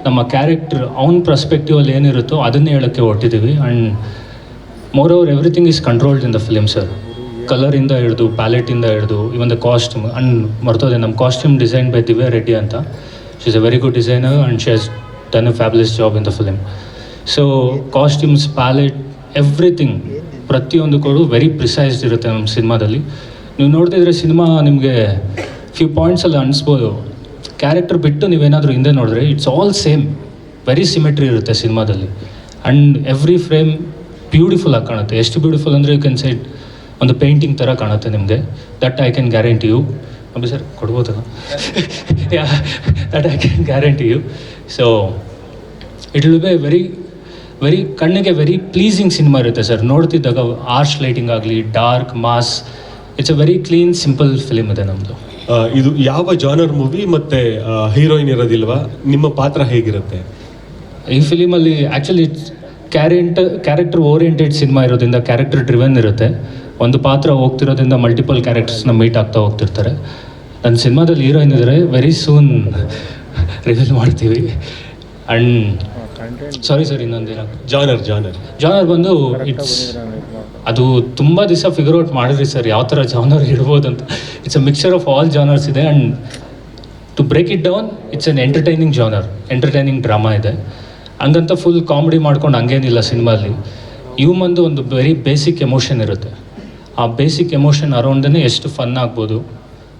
ನಮ್ಮ ಕ್ಯಾರೆಕ್ಟರ್ ಅವ್ನ ಪರ್ಸ್ಪೆಕ್ಟಿವಲ್ಲಿ ಏನಿರುತ್ತೋ ಅದನ್ನೇ ಹೇಳೋಕ್ಕೆ ಹೊರಟಿದ್ದೀವಿ. And moreover everything is controlled in the film sir. ಕಲರಿಂದ ಹಿಡಿದು, ಪ್ಯಾಲೆಟಿಂದ ಹಿಡಿದು, ಇವನ್ ದ ಕಾಸ್ಟ್ಯೂಮ್. ಆ್ಯಂಡ್ ಮರ್ತೋದೆ, ನಮ್ಮ costume design by Divya Reddy ಅಂತ. She is a very good designer and she has done a fabulous job in the film. So costumes, palette, everything ಪ್ರತಿಯೊಂದು ಕೂಡ very ಪ್ರಿಸೈಸ್ಡ್ ಇರುತ್ತೆ ನಮ್ಮ ಸಿನಿಮಾದಲ್ಲಿ. ನೀವು ನೋಡ್ತಿದ್ರೆ ಸಿನಿಮಾ ನಿಮಗೆ ಫ್ಯೂ ಪಾಯಿಂಟ್ಸಲ್ಲಿ ಅನಿಸ್ಬೋದು. ಕ್ಯಾರೆಕ್ಟರ್ ಬಿಟ್ಟು ನೀವೇನಾದರೂ ಹಿಂದೆ ನೋಡಿದ್ರೆ it's all same, very symmetry ಇರುತ್ತೆ ಸಿನಿಮಾದಲ್ಲಿ. ಆ್ಯಂಡ್ ಎವ್ರಿ ಫ್ರೇಮ್ ಬ್ಯೂಟಿಫುಲ್ ಆಗಿ ಕಾಣುತ್ತೆ. ಎಷ್ಟು ಬ್ಯೂಟಿಫುಲ್ ಅಂದರೆ ಯು ಕ್ಯಾನ್ ಸೇ ಒಂದು ಪೇಂಟಿಂಗ್ ಥರ ಕಾಣುತ್ತೆ ನಿಮಗೆ. That I can guarantee you. Abbi sir ಕೊಡ್ಬೋದಲ್ಲ? That I can guarantee you. So it will be very ಕಣ್ಣಿಗೆ ವೆರಿ ಪ್ಲೀಸಿಂಗ್ ಸಿನಿಮಾ ಇರುತ್ತೆ ಸರ್. ನೋಡ್ತಿದ್ದಾಗ ಆರ್ಚ್ ಲೈಟಿಂಗ್ ಆಗಲಿ, dark, mass, it's a very clean simple film ಇದೆ ನಮ್ಮದು.
ಇದು ಯಾವ ಜಾನರ್ ಮೂವಿ ಮತ್ತು ಹೀರೋಯಿನ್ ಇರೋದಿಲ್ವಾ? ನಿಮ್ಮ ಪಾತ್ರ ಹೇಗಿರುತ್ತೆ
ಈ ಫಿಲಿಮಲ್ಲಿ? ಆ್ಯಕ್ಚುಲಿ ಕ್ಯಾರೆಕ್ಟರ್ ಓರಿಯೆಂಟೆಡ್ ಸಿನಿಮಾ ಇರೋದ್ರಿಂದ ಕ್ಯಾರೆಕ್ಟರ್ ಡ್ರಿವನ್ ಇರುತ್ತೆ. ಒಂದು ಪಾತ್ರ ಹೋಗ್ತಿರೋದ್ರಿಂದ ಮಲ್ಟಿಪಲ್ ಕ್ಯಾರೆಕ್ಟರ್ಸ್ನ ಮೀಟ್ ಆಗ್ತಾ ಹೋಗ್ತಿರ್ತಾರೆ. ನನ್ನ ಸಿನಿಮಾದಲ್ಲಿ ಹೀರೋಯಿನ್ ಇದ್ದರೆ ವೆರಿ ಸೂನ್ ರಿವೀಲ್ ಮಾಡ್ತೀವಿ. ಆ್ಯಂಡ್ ಸಾರಿ ಸರ್, ಇನ್ನೊಂದೇನ ಜಾನರ್ ಬಂದು ಅದು ತುಂಬ ದಿವಸ ಫಿಗರ್ ಔಟ್ ಮಾಡಿದ್ರಿ ಸರ್ ಯಾವ ಥರ ಜಾನರ್ ಇಡ್ಬೋದು ಅಂತ. It's a mixture of all genres ಇದೆ. And to break it down, it's an entertaining genre, entertaining drama ಇದೆ. ಹಂಗಂತ ಫುಲ್ ಕಾಮಿಡಿ ಮಾಡ್ಕೊಂಡು ಹಂಗೇನಿಲ್ಲ ಸಿನಿಮಾಲಿ. ಹ್ಯೂಮನ್ದು ಒಂದು ವೆರಿ ಬೇಸಿಕ್ ಎಮೋಷನ್ ಇರುತ್ತೆ. ಆ ಬೇಸಿಕ್ ಎಮೋಷನ್ ಅರೌಂಡೇ ಎಷ್ಟು ಫನ್ ಆಗ್ಬೋದು,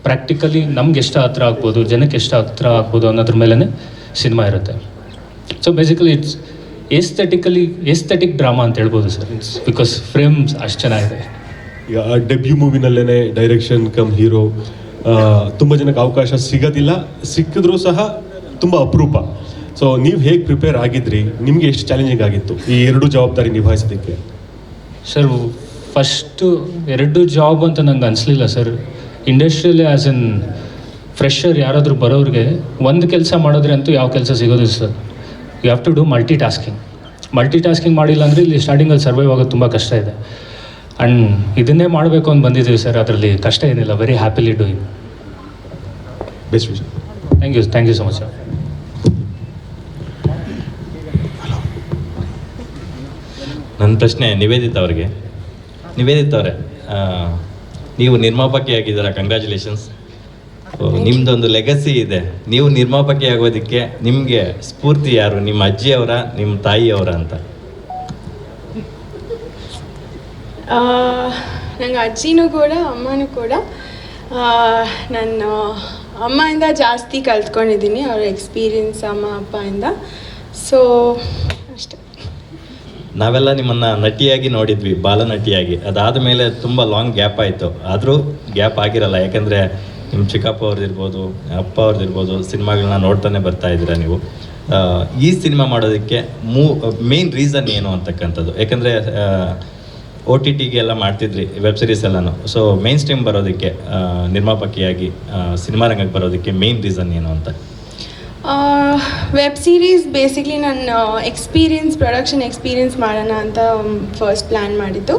ಪ್ರಾಕ್ಟಿಕಲಿ ನಮ್ಗೆ ಎಷ್ಟು ಹತ್ರ ಆಗ್ಬೋದು, ಜನಕ್ಕೆ ಎಷ್ಟು ಹತ್ರ ಆಗ್ಬೋದು ಅನ್ನೋದ್ರ ಮೇಲೇ ಸಿನಿಮಾ ಇರುತ್ತೆ. So basically it's aesthetic drama ಅಂತ ಹೇಳ್ಬೋದು ಸರ್. ಇಟ್ಸ್ ಬಿಕಾಸ್ ಫ್ರೇಮ್ಸ್ ಅಷ್ಟು ಚೆನ್ನಾಗಿದೆ.
ಈಗ ಡೆಬ್ಯೂ ಮೂವಿನಲ್ಲೇ ಡೈರೆಕ್ಷನ್ ಕಮ್ ಹೀರೋ, ತುಂಬ ಜನಕ್ಕೆ ಅವಕಾಶ ಸಿಗೋದಿಲ್ಲ, ಸಿಕ್ಕಿದ್ರೂ ಸಹ ತುಂಬ ಅಪರೂಪ. ಸೊ ನೀವು ಹೇಗೆ ಪ್ರಿಪೇರ್ ಆಗಿದ್ರಿ? ನಿಮಗೆ ಎಷ್ಟು ಚಾಲೆಂಜಿಂಗ್ ಆಗಿತ್ತು ಈ ಎರಡು ಜವಾಬ್ದಾರಿ ನಿಭಾಯಿಸೋದಕ್ಕೆ?
ಸರ್ ಫಸ್ಟು 2 ಜಾಬ್ ಅಂತ ನಂಗೆ ಅನಿಸ್ಲಿಲ್ಲ ಸರ್. ಇಂಡಸ್ಟ್ರಿಯಲ್ಲೇ ಆ್ಯಸ್ ಎನ್ ಫ್ರೆಶರ್ ಯಾರಾದರೂ ಬರೋರಿಗೆ ಒಂದು ಕೆಲಸ ಮಾಡಿದ್ರೆ ಅಂತೂ ಯಾವ ಕೆಲಸ ಸಿಗೋದಿಲ್ಲ sir. You have to do multitasking ಮಾಡಿಲ್ಲ ಅಂದರೆ ಇಲ್ಲಿ ಸ್ಟಾರ್ಟಿಂಗಲ್ಲಿ ಸರ್ವೈವ್ ಆಗೋದು ತುಂಬ ಕಷ್ಟ ಇದೆ. ಆ್ಯಂಡ್ ಇದನ್ನೇ ಮಾಡಬೇಕು ಅಂತ ಬಂದಿದ್ದೀವಿ ಸರ್. ಅದರಲ್ಲಿ ಕಷ್ಟ ಏನಿಲ್ಲ. Very happily doing.
ಬೆಸ್ಟ್ ವಿಷಯ.
Thank you so much sir.
ನನ್ನ ಪ್ರಶ್ನೆ ನಿವೇದಿತ ಅವರಿಗೆ. ನಿವೇದಿತ ಅವರೇ, ನೀವು ನಿರ್ಮಾಪಕಿ ಆಗಿದ್ದೀರಾ, ಕಂಗ್ರ್ಯಾಚುಲೇಷನ್ಸ್. ನಿಮ್ಮದೊಂದು ಲೆಗಸಿ ಇದೆ. ನೀವು ನಿರ್ಮಾಪಕಿ ಆಗೋದಕ್ಕೆ ನಿಮಗೆ ಸ್ಫೂರ್ತಿ ಯಾರು? ನಿಮ್ಮ ಅಜ್ಜಿಯವರ, ನಿಮ್ಮ ತಾಯಿಯವರ ಅಂತ?
ನಂಗೆ ಅಜ್ಜಿನೂ ಕೂಡ ಅಮ್ಮನೂ ಕೂಡ. ನಾನು ಅಮ್ಮಯಿಂದ ಜಾಸ್ತಿ ಕಲ್ತ್ಕೊಂಡಿದ್ದೀನಿ, ಅವರ ಎಕ್ಸ್ಪೀರಿಯನ್ಸ್ ಅಮ್ಮ ಅಪ್ಪಯಿಂದ. ಸೊ ಅಷ್ಟೇ.
ನಾವೆಲ್ಲ ನಿಮ್ಮನ್ನು ನಟಿಯಾಗಿ ನೋಡಿದ್ವಿ, ಬಾಲನಟಿಯಾಗಿ. ಅದಾದ ಮೇಲೆ ತುಂಬ ಲಾಂಗ್ ಗ್ಯಾಪ್ ಆಯಿತು. ಆದರೂ ಗ್ಯಾಪ್ ಆಗಿರಲ್ಲ, ಯಾಕೆಂದರೆ ನಿಮ್ಮ ಚಿಕ್ಕಪ್ಪ ಅವ್ರದ್ದಿರ್ಬೋದು, ಅಪ್ಪ ಅವ್ರದ್ದಿರ್ಬೋದು, ಸಿನಿಮಾಗಳನ್ನ ನೋಡ್ತಾನೆ ಬರ್ತಾ ಇದ್ದೀರಾ ನೀವು. ಈ ಸಿನಿಮಾ ಮಾಡೋದಕ್ಕೆ ಮೇನ್ ರೀಸನ್ ಏನು ಅಂತಕ್ಕಂಥದ್ದು? ಯಾಕೆಂದರೆ OTTಗೆ ಎಲ್ಲ ಮಾಡ್ತಿದ್ರಿ, ವೆಬ್ ಸೀರೀಸ್ ಎಲ್ಲನೂ. ಸೊ ಮೇನ್ ಸ್ಟ್ರೀಮ್ ಬರೋದಕ್ಕೆ, ನಿರ್ಮಾಪಕಿಯಾಗಿ ಸಿನಿಮಾ ರಂಗಕ್ಕೆ ಬರೋದಕ್ಕೆ ಮೇನ್ ರೀಸನ್ ಏನು ಅಂತ?
ವೆಬ್ ಸೀರೀಸ್ ಬೇಸಿಕ್ಲಿ ನನ್ನ ಪ್ರೊಡಕ್ಷನ್ ಎಕ್ಸ್ಪೀರಿಯನ್ಸ್ ಮಾಡೋಣ ಅಂತ ಫಸ್ಟ್ ಪ್ಲ್ಯಾನ್ ಮಾಡಿದ್ದು.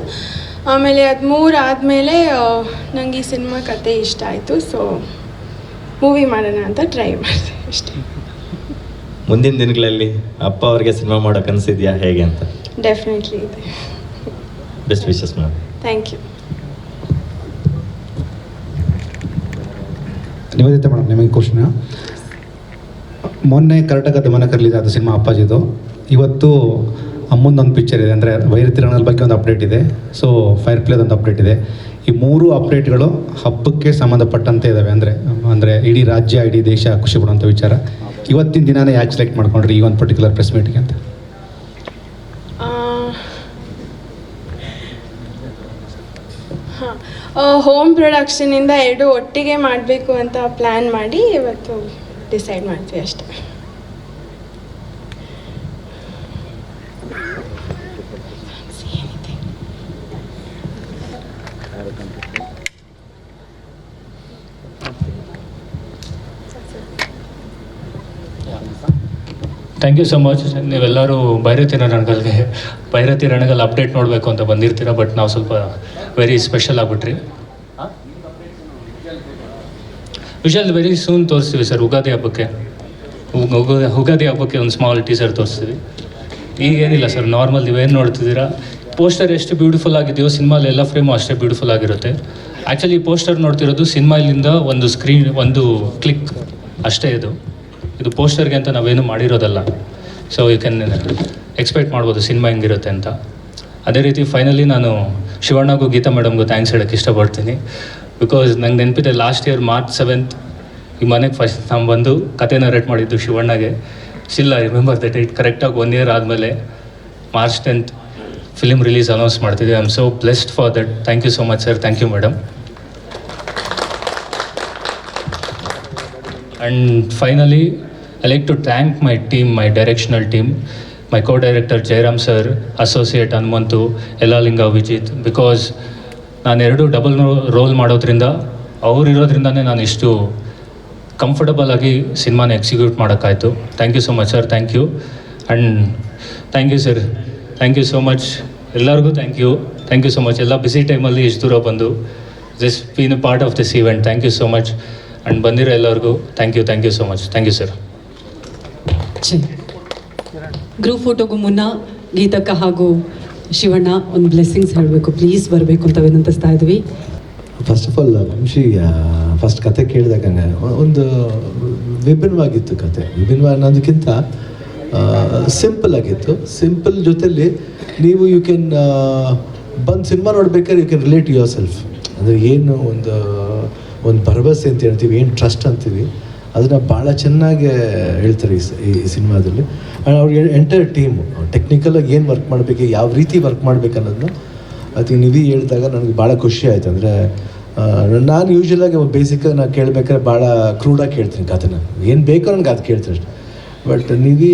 ಆಮೇಲೆ ಅದು 3 ಆದಮೇಲೆ ನನಗೆ ಈ ಸಿನಿಮಾ ಕತೆ ಇಷ್ಟ ಆಯಿತು. ಸೊ ಮೂವಿ ಮಾಡೋಣ ಅಂತ ಟ್ರೈ ಮಾಡಿದೆ ಅಷ್ಟೇ.
ಮುಂದಿನ ದಿನಗಳಲ್ಲಿ ಅಪ್ಪ ಅವ್ರಿಗೆ ಸಿನಿಮಾ ಮಾಡೋ ಕನಸಿದೆಯಾ, ಹೇಗೆ ಅಂತ?
ಡೆಫಿನೆಟ್ಲಿ ಇದೆ.
Best wishes ma'am.
Thank you.
Nivedita madam, ನಿಮಗೆ ಕ್ವಶನ್. ಮೊನ್ನೆ ಕರ್ನಾಟಕ ದಮನ ರಿಲೀಸ್ ಆದ ಸಿನಿಮಾ ಅಪ್ಪಾಜಿದು. ಇವತ್ತು ಅಮ್ಮಂದೊಂದು ಪಿಕ್ಚರ್ ಇದೆ, ಅಂದರೆ ವೈರತಿರಣದ ಬಗ್ಗೆ ಒಂದು ಅಪ್ಡೇಟ್ ಇದೆ. ಸೊ ಫೈರ್ ಪ್ಲೇದ ಒಂದು ಅಪ್ಡೇಟ್ ಇದೆ. ಈ 3 ಅಪ್ಡೇಟ್ಗಳು ಹಬ್ಬಕ್ಕೆ ಸಂಬಂಧಪಟ್ಟಂತೆ ಇದ್ದಾವೆ. ಅಂದರೆ ಇಡೀ ರಾಜ್ಯ, ಇಡೀ ದೇಶ ಖುಷಿ ಪಡುವಂಥ ವಿಚಾರ. ಇವತ್ತಿನ ದಿನಾನೇ ಯಾಕೆ ಸೆಲೆಕ್ಟ್ ಮಾಡ್ಕೊಂಡ್ರಿ ಈ ಒಂದು ಪರ್ಟಿಕ್ಯುಲರ್ ಪ್ರೆಸ್ ಮೀಟಿಗೆ ಅಂತ?
ಹೋಮ್ ಪ್ರೊಡಕ್ಷನಿಂದ 2 ಒಟ್ಟಿಗೆ ಮಾಡಬೇಕು ಅಂತ ಪ್ಲ್ಯಾನ್ ಮಾಡಿ ಇವತ್ತು ಡಿಸೈಡ್ ಮಾಡ್ತೀವಿ ಅಷ್ಟೇ.
Thank you so much. ನೀವೆಲ್ಲರೂ ಭೈರತಿ ರಣಗಲ್ ಅಪ್ಡೇಟ್ ನೋಡಬೇಕು ಅಂತ ಬಂದಿರ್ತೀರ. ಬಟ್ ನಾವು ಸ್ವಲ್ಪ ವೆರಿ ಸ್ಪೆಷಲ್ ಆಗಿಬಿಟ್ರಿ. ವಿಶಾಲ್ ವೆರಿ ಸೂನ್ ತೋರಿಸ್ತೀವಿ ಸರ್ ಉಗಾದಿ ಹಬ್ಬಕ್ಕೆ. ಉಗಾದಿ ಹಬ್ಬಕ್ಕೆ ಒಂದು ಸ್ಮಾಲ್ ಟೀಸರ್ ತೋರಿಸ್ತೀವಿ. ಈಗೇನಿಲ್ಲ ಸರ್, ನಾರ್ಮಲ್ ನೀವೇನು ನೋಡ್ತಿದ್ದೀರಾ, ಪೋಸ್ಟರ್ ಎಷ್ಟು ಬ್ಯೂಟಿಫುಲ್ ಆಗಿದೆಯೋ ಸಿನಿಮಾಲಿ ಎಲ್ಲ ಫ್ರೇಮು ಅಷ್ಟೇ ಬ್ಯೂಟಿಫುಲ್ ಆಗಿರುತ್ತೆ. ಆ್ಯಕ್ಚುಲಿ ಪೋಸ್ಟರ್ ನೋಡ್ತಿರೋದು ಸಿನಿಮಾಲಿಂದ ಒಂದು ಸ್ಕ್ರೀನ್, ಒಂದು ಕ್ಲಿಕ್ ಅಷ್ಟೇ. ಇದು ಪೋಸ್ಟರ್ಗೆ ಅಂತ ನಾವೇನು ಮಾಡಿರೋದಲ್ಲ. ಸೊ ಯು ಕ್ಯಾನ್ ಎಕ್ಸ್ಪೆಕ್ಟ್ ಮಾಡ್ಬೋದು ಸಿನಿಮಾ ಹೆಂಗಿರುತ್ತೆ ಅಂತ. ಅದೇ ರೀತಿ ಫೈನಲಿ ನಾನು ಶಿವಣ್ಣಗೂ ಗೀತಾ ಮೇಡಮ್ಗೂ ಥ್ಯಾಂಕ್ಸ್ ಹೇಳೋಕ್ಕೆ ಇಷ್ಟಪಡ್ತೀನಿ. ಬಿಕಾಸ್ ನಂಗೆ ನೆನಪಿದೆ, ಲಾಸ್ಟ್ ಇಯರ್ March 7th ಈ ಮನೆಗೆ ಫಸ್ಟ್ ನಾವು ಬಂದು ಕತೆ ನರೇಟ್ ಮಾಡಿದ್ದು ಶಿವಣ್ಣಗೆ. Still I remember that date. ಕರೆಕ್ಟಾಗಿ 1 year ಆದಮೇಲೆ March 10th film release announce ಮಾಡ್ತಿದ್ದೆ. I am so blessed for that. Thank you so much sir. Thank you madam. And finally I like to thank my team, my directional team, my co-director Jayaram sir, associate Hanumanthu, Yallalinga Vijith. Because ನಾನು 2 double role ಮಾಡೋದ್ರಿಂದ, ಅವರಿರೋದ್ರಿಂದನೇ ನಾನು ಇಷ್ಟು comfortable ಆಗಿ ಸಿನಿಮಾನ execute ಮಾಡೋಕ್ಕಾಯಿತು. Thank you so much sir. Thank you. And thank you sir. Thank you so much ಎಲ್ಲರಿಗೂ. Thank you so much. ಎಲ್ಲ busy ಟೈಮಲ್ಲಿ ಇಷ್ಟು ದೂರ ಬಂದು just been a part of this event. Thank you so much. And ಬಂದಿರೋ ಎಲ್ಲರಿಗೂ thank you so much. Thank you sir.
Group ಫೋಟೋಗೂ ಮುನ್ನ ಗೀತಕ್ಕ ಹಾಗೂ ಶಿವಣ್ಣ ಒಂದು ಬ್ಲೆಸ್ಸಿಂಗ್ಸ್ ಹೇಳಬೇಕು, ಪ್ಲೀಸ್ ಬರಬೇಕು ಅಂತ ವಿನಂತಿಸ್ತಾ ಇದ್ವಿ.
First of all Vamshi first ಕತೆ ಕೇಳಿದಾಗ ಒಂದು ವಿಭಿನ್ನವಾಗಿತ್ತು ಕತೆ. ವಿಭಿನ್ನ ಅನ್ನೋದಕ್ಕಿಂತ ಸಿಂಪಲ್ ಆಗಿತ್ತು. ಸಿಂಪಲ್ ಜೊತೆಲಿ ನೀವು ಯು ಕ್ಯಾನ್ ಬಂದು ಸಿನಿಮಾ ನೋಡ್ಬೇಕಾದ್ರೆ you can relate yourself. ಅಂದರೆ ಏನು ಒಂದು ಭರವಸೆ ಅಂತ ಹೇಳ್ತೀವಿ, ಏನು ಟ್ರಸ್ಟ್ ಅಂತೀವಿ, ಅದನ್ನು ಭಾಳ ಚೆನ್ನಾಗಿ ಹೇಳ್ತಾರೆ ಈ ಸಿನಿಮಾದಲ್ಲಿ. ಆ್ಯಂಡ್ ಅವ್ರಿಗೆ ಎಂಟೈರ್ ಟೀಮು ಟೆಕ್ನಿಕಲಾಗಿ ಏನು ವರ್ಕ್ ಮಾಡಬೇಕು, ಯಾವ ರೀತಿ ವರ್ಕ್ ಮಾಡಬೇಕು ಅನ್ನೋದನ್ನ ಅದು ನೀವು ಹೇಳಿದಾಗ ನನಗೆ ಭಾಳ ಖುಷಿ ಆಯಿತು. ಅಂದರೆ ನಾನು ಯೂಶ್ವಲಾಗಿ ಬೇಸಿಕಾಗಿ ನಾನು ಕೇಳಬೇಕಾದ್ರೆ ಭಾಳ ಕ್ರೂಡಾಗಿ ಕೇಳ್ತೀನಿ ಕಥೆನ, ಏನು ಬೇಕೋ ನನಗೆ ಅದು ಕೇಳ್ತೀನಿ ಅಷ್ಟೆ. ಬಟ್ ನೀವು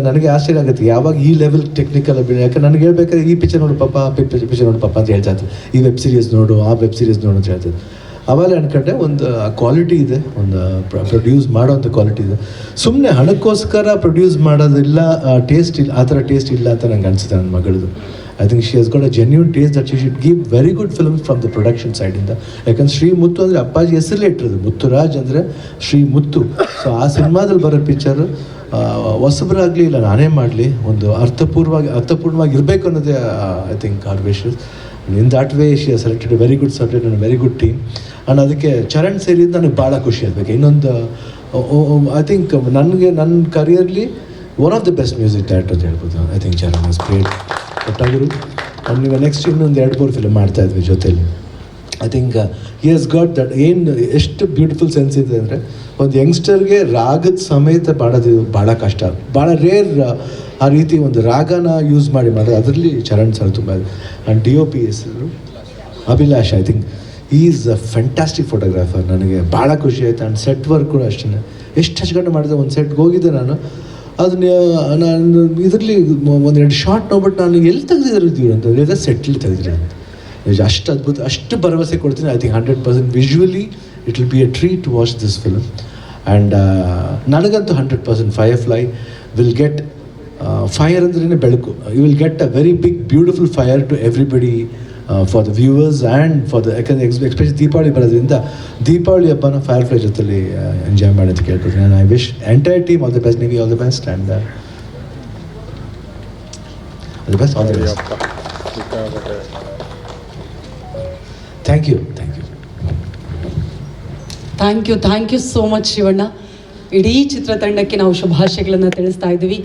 ನನಗೆ ಆಶ್ಚರ್ಯ ಆಗುತ್ತೆ ಯಾವಾಗ ಈ ಲೆವೆಲ್ ಟೆಕ್ನಿಕಲ್ ಅಭಿನಯ. ಯಾಕಂದ್ರೆ ನನಗೆ ಹೇಳ್ಬೇಕಾದ್ರೆ ಈ ಪಿಕ್ಚರ್ ನೋಡು ಪಾಪ, ಪಿಕ್ಚರ್ ನೋಡು ಪಾಪ ಅಂತ ಹೇಳ್ತಾ ಇತ್ತು, ಈ ವೆಬ್ ಸೀರೀಸ್ ನೋಡು, ಆ ವೆಬ್ ಸೀರೀಸ್ ನೋಡು ಅಂತ ಹೇಳ್ತಿದ್ದು. ಅವಾಗಲೇ ಅನ್ಕೊಂಡೆ ಒಂದು ಕ್ವಾಲಿಟಿ ಇದೆ, ಒಂದು ಪ್ರೊಡ್ಯೂಸ್ ಮಾಡೋವಂಥ ಕ್ವಾಲಿಟಿ ಇದೆ. ಸುಮ್ಮನೆ ಹಣಕ್ಕೋಸ್ಕರ ಪ್ರೊಡ್ಯೂಸ್ ಮಾಡೋದಿಲ್ಲ, ಟೇಸ್ಟ್ ಇಲ್ಲ, ಆ ಥರ ಟೇಸ್ಟ್ ಇಲ್ಲ ಅಂತ ನಂಗೆ ಅನಿಸುತ್ತೆ ನನ್ನ ಮಗಳದು. I think she has got a genuine taste that she should give very good films from the production ಸೈಡಿಂದ. ಯಾಕಂದ್ರೆ ಶ್ರೀ ಮುತ್ತು ಅಂದರೆ ಅಪ್ಪಾಜಿ ಹೆಸರಲ್ಲೇ ಇಟ್ಟಿರೋದು, ಮುತ್ತುರಾಜ್ ಅಂದರೆ ಶ್ರೀ ಮುತ್ತು. ಸೊ ಆ ಸಿನಿಮಾದಲ್ಲಿ ಬರೋ ಪಿಕ್ಚರ್ ಹೊಸಬರಾಗಲಿ ಇಲ್ಲ ನಾನೇ ಮಾಡಲಿ ಒಂದು ಅರ್ಥಪೂರ್ಣವಾಗಿ ಇರಬೇಕು ಅನ್ನೋದೇ I think our wishes. In that way she has selected a very good subject and very good team. And ಅದಕ್ಕೆ ಚರಣ್ ಸೇರಿದ್ದು ನನಗೆ ಭಾಳ ಖುಷಿ ಆಗಬೇಕು. ಇನ್ನೊಂದು ಐ ಥಿಂಕ್ ನನಗೆ ನನ್ನ ಕರಿಯರ್ಲಿ one of the best music director ಅಂತ ಹೇಳ್ಬೋದು. I think Charan has played ಒಟ್ಟಾಗಿರು. ಆ್ಯಂಡ್ ನೀವು ನೆಕ್ಸ್ಟ್ ಇನ್ನೊಂದು 2-3 ಫಿಲ್ಮ್ ಮಾಡ್ತಾಯಿದ್ವಿ ಜೊತೆಲಿ. I think he has got that. ಏನು ಎಷ್ಟು ಬ್ಯೂಟಿಫುಲ್ ಸೆನ್ಸ್ ಇದೆ ಅಂದರೆ ಒಂದು ಯಂಗ್ಸ್ಟರ್ಗೆ ರಾಗದ ಸಮೇತ ಮಾಡೋದು ಭಾಳ ಕಷ್ಟ, ಭಾಳ ರೇರ್ ಆ ರೀತಿ ಒಂದು ರಾಗನ ಯೂಸ್ ಮಾಡಿ ಮಾಡೋದು. ಅದರಲ್ಲಿ ಚರಣ್ ಸರ್ ತುಂಬ. ಆ್ಯಂಡ್ DOP ಹೆಸರು Abhilash. I think is a fantastic photographer. ನನಗೆ ಭಾಳ ಖುಷಿ ಆಯಿತು. ಆ್ಯಂಡ್ ಸೆಟ್ ವರ್ಕ್ ಕೂಡ ಅಷ್ಟೇ ಎಷ್ಟು ಹಚ್ಕೊಂಡು ಮಾಡಿದೆ. ಒಂದು ಸೆಟ್ಗೆ ಹೋಗಿದ್ದೆ ನಾನು, ಅದನ್ನ ನಾನು ಇದರಲ್ಲಿ 1-2 ಶಾರ್ಟ್ ನೋಡ್ಬಿಟ್ಟು ನಾನು ಎಲ್ಲಿ ತೆಗೆದಿದ್ದೀವಿ ಅಂತ ಸೆಟ್ಲಿ ತೆಗೆದಿರಿ ಅಂತ. ಅಷ್ಟು ಅದ್ಭುತ, ಅಷ್ಟು ಭರವಸೆ ಕೊಡ್ತೀನಿ. I think 100% visually it will be a treat to watch this film. And ನನಗಂತೂ 100% ಫೈರ್ಫ್ಲೈ ವಿಲ್ ಗೆಟ್ ಫೈರ್ ಅಂದ್ರೇ ಬೆಳಕು. You will get a very big beautiful fire to everybody, for the viewers and for the, ಯಾಕಂದರೆ especially Deepavali ಬರೋದ್ರಿಂದ ದೀಪಾವಳಿ ಹಬ್ಬನ firefly ಜೊತೆಲಿ enjoy ಮಾಡಿ ಅಂತ ಕೇಳ್ಕೊತೀನಿ. And I wish entire team all the best. ನಿಮಗೆ all the best and all the best. Thank you
so much Shivanna. ಇಡೀ ಚಿತ್ರತಂಡಕ್ಕೆ ನಾವು ಶುಭಾಶಯಗಳನ್ನು ತಿಳಿಸ್ತಾ ಇದ್ದೀವಿ.